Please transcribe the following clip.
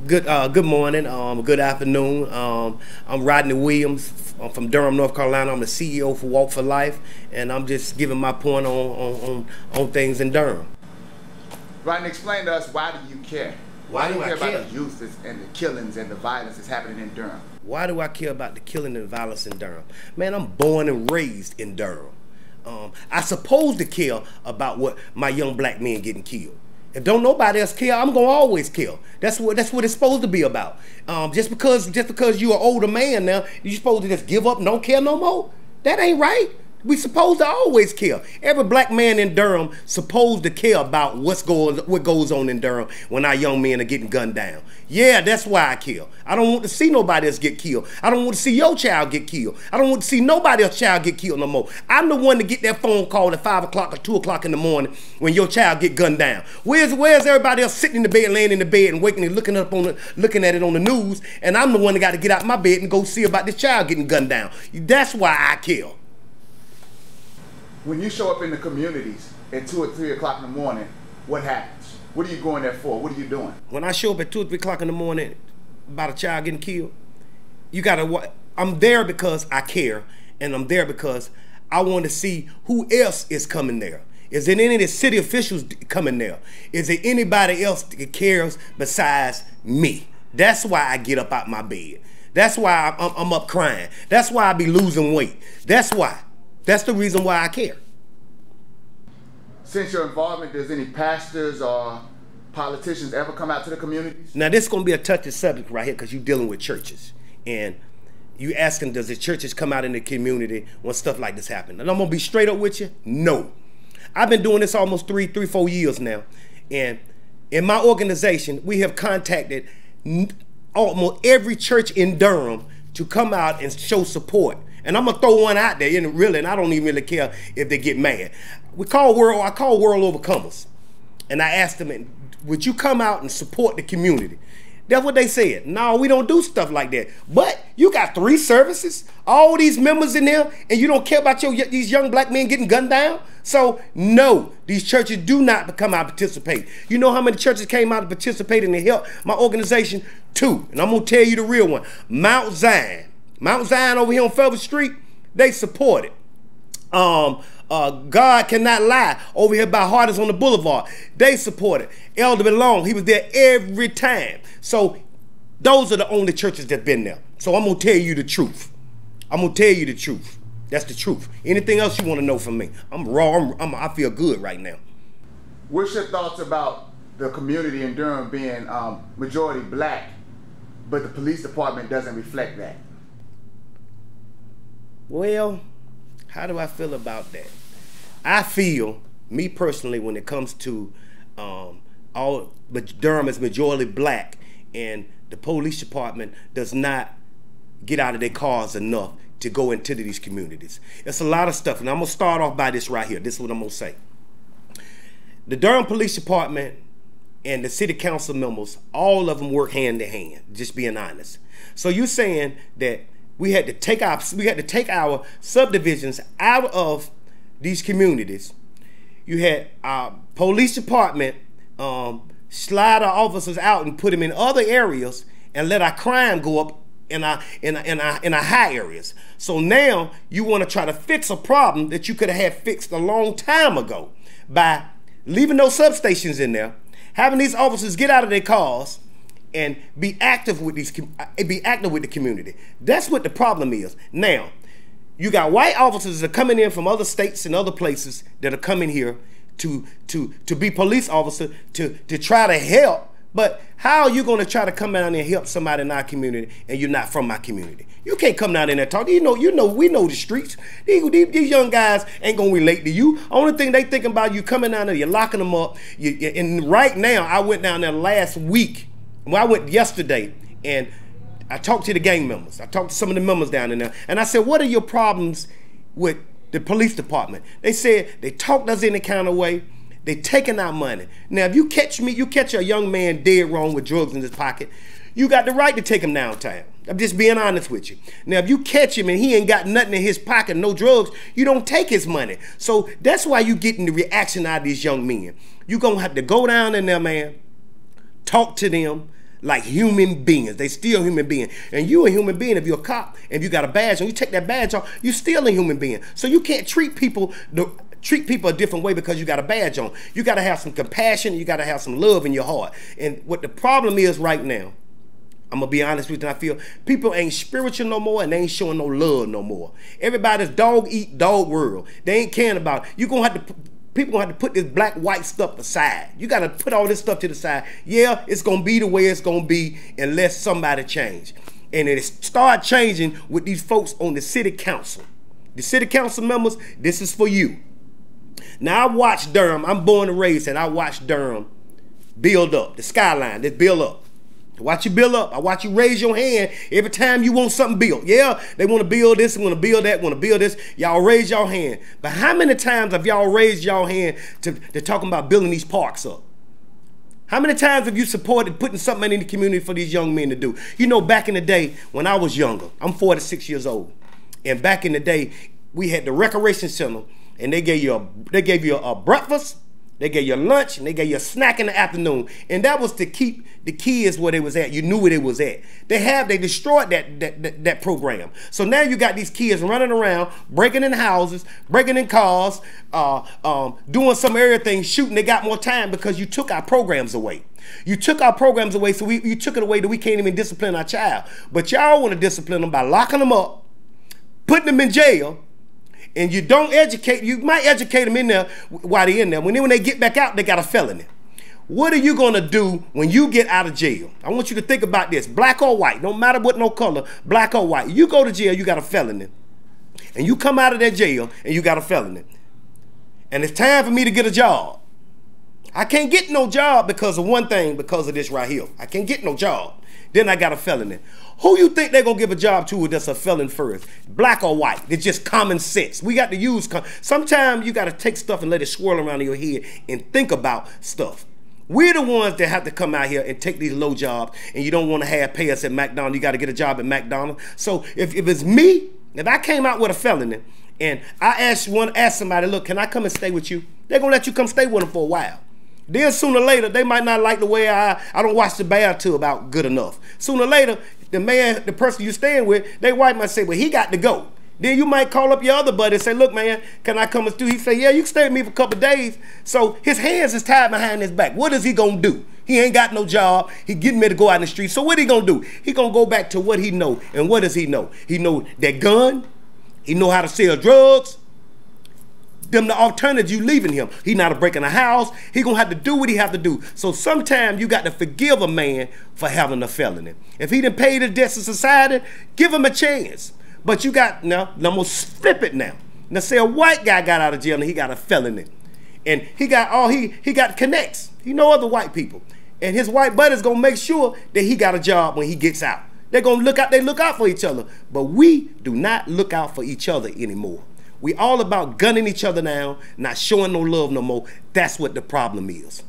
Good morning, good afternoon. I'm Rodney Williams. I'm from Durham, North Carolina. I'm the CEO for Walk for Life, and I'm just giving my point on things in Durham. Rodney, explain to us, why do you care? Why do I care about the youth and the killings and the violence that's happening in Durham? Why do I care about the killing and violence in Durham? Man, I'm born and raised in Durham. I supposed to care about what my young black men getting killed. If don't nobody else care, I'm gonna always kill. That's what it's supposed to be about. Just because you're an older man now, you supposed to just give up and don't care no more? That ain't right. We supposed to always care. Every black man in Durham supposed to care about what goes on in Durham when our young men are getting gunned down. Yeah, that's why I kill. I don't want to see nobody else get killed. I don't want to see your child get killed. I don't want to see nobody else's child get killed no more. I'm the one to get that phone call at 5 o'clock or 2 o'clock in the morning when your child get gunned down. Where's everybody else sitting in the bed, laying in the bed and waking and looking at it on the news, and I'm the one that got to get out my bed and go see about this child getting gunned down. That's why I kill. When you show up in the communities at 2 or 3 o'clock in the morning, what happens? What are you going there for? What are you doing? When I show up at 2 or 3 o'clock in the morning about a child getting killed, I'm there because I care, and I'm there because I want to see who else is coming there. Is there any of the city officials coming there? Is there anybody else that cares besides me? That's why I get up out my bed. That's why I'm up crying. That's why I be losing weight. That's why. That's the reason why I care. Since your involvement, does any pastors or politicians ever come out to the communities? Now, this is going to be a touchy subject right here because you're dealing with churches. And you asking, does the churches come out in the community when stuff like this happens? And I'm going to be straight up with you. No. I've been doing this almost 4 years now. And in my organization, we have contacted almost every church in Durham to come out and show support. And I'm gonna throw one out there, and I don't even really care if they get mad. I call World Overcomers, and I asked them, would you come out and support the community? That's what they said. No, we don't do stuff like that. But you got 3 services, all these members in there, and you don't care about these young black men getting gunned down? So no, these churches do not come out and participate. You know how many churches came out and participated and helped my organization? 2, and I'm gonna tell you the real one. Mount Zion over here on Felder Street, they support it. God Cannot Lie over here by Hardest on the Boulevard, they support it. Elder Long, he was there every time. So those are the only churches that's been there. So I'm gonna tell you the truth. I'm gonna tell you the truth. That's the truth. Anything else you want to know from me? I'm raw. I feel good right now. What's your thoughts about the community in Durham being majority black, but the police department doesn't reflect that? Well, how do I feel about that? I feel, me personally, when it comes to Durham is majority black, and the police department does not get out of their cars enough to go into these communities. It's a lot of stuff, and I'm gonna start off by this right here. This is what I'm gonna say. The Durham Police Department and the city council members, all of them work hand in hand, just being honest. So you're saying that we had to take our subdivisions out of these communities. You had our police department slide our officers out and put them in other areas and let our crime go up in our high areas. So now you want to try to fix a problem that you could have had fixed a long time ago by leaving those substations in there, having these officers get out of their cars and be active with the community. That's what the problem is. Now, you got white officers that are coming in from other states and other places that are coming here to be police officers to try to help. But how are you going to try to come down there and help somebody in our community and you're not from my community? You can't come down there and talk. We know the streets. These young guys ain't going to relate to you. Only thing they thinking about you coming down there, you're locking them up. And right now, I went down there last week. Well, I went yesterday, and I talked to the gang members. I talked to some of the members down in there, and I said, what are your problems with the police department? They said they talked us any kind of way. They taking our money. Now, if you catch a young man dead wrong with drugs in his pocket, you got the right to take him downtown. I'm just being honest with you. Now, if you catch him and he ain't got nothing in his pocket, no drugs, you don't take his money. So that's why you getting the reaction out of these young men. You're going to have to go down in there, man, talk to them, like human beings. They still human beings. And you a human being. If you're a cop and you got a badge and you take that badge off, you still a human being. So you can't treat people a different way because you got a badge on. You got to have some compassion. You got to have some love in your heart. And what the problem is right now, I'm going to be honest with you, I feel people ain't spiritual no more and they ain't showing no love no more. Everybody's dog eat dog world. They ain't caring about it. You're going to have to, people going to have to put this black, white stuff aside. You got to put all this stuff to the side. Yeah, it's going to be the way it's going to be unless somebody change. And it start changing with these folks on the city council. The city council members, this is for you. Now I watched Durham. I'm born and raised and I watched Durham build up. The skyline, let's build up. I watch you build up. I watch you raise your hand every time you want something built. Yeah, they want to build this, want to build that, want to build this. Y'all raise your hand. But how many times have y'all raised your hand to talking about building these parks up? How many times have you supported putting something in the community for these young men to do? You know, back in the day when I was younger, I'm 46 years old. And back in the day, we had the recreation center and they gave you a breakfast, they gave you a lunch, and they gave you a snack in the afternoon. And that was to keep the kids where they was at. You knew where they was at. They destroyed that program. So now you got these kids running around, breaking in houses, breaking in cars, doing some everything, shooting. They got more time because you took our programs away. You took our programs away, so you took it away that we can't even discipline our child. But y'all want to discipline them by locking them up, putting them in jail, and you don't educate, you might educate them in there while they're in there. When they get back out, they got a felony. What are you going to do when you get out of jail? I want you to think about this. Black or white, no matter what, no color, black or white. You go to jail, you got a felony. And you come out of that jail and you got a felony. And it's time for me to get a job. I can't get no job because of one thing, because of this right here. I can't get no job. Then I got a felony. Who you think they're going to give a job to that's a felon first? Black or white? It's just common sense. We got to use, sometimes you got to take stuff and let it swirl around in your head and think about stuff. We're the ones that have to come out here and take these low jobs, and you don't want to have pay us at McDonald's. You got to get a job at McDonald's. So if it's me, if I came out with a felony and I ask somebody, look, can I come and stay with you? They're going to let you come stay with them for a while. Then sooner or later, they might not like the way I don't watch the bathtub about good enough. Sooner or later, the person you're staying with, they might say, well, he got to go. Then you might call up your other buddy and say, look, man, can I come and do? He say, yeah, you can stay with me for a couple of days. So his hands is tied behind his back. What is he going to do? He ain't got no job. He getting ready to go out in the street. So what he going to do? He going to go back to what he know. And what does he know? He know that gun. He know how to sell drugs. Them the alternative you leaving him. He not breaking a house. He gonna have to do what he have to do. So sometimes you got to forgive a man for having a felony. If he didn't pay the debts of society, give him a chance. But you got, now I'm gonna flip it now. Now say a white guy got out of jail and he got a felony. And he got connects. He know other white people. And his white buddy's gonna make sure that he got a job when he gets out. They're gonna look out for each other. But we do not look out for each other anymore. We all about gunning each other down, not showing no love no more. That's what the problem is.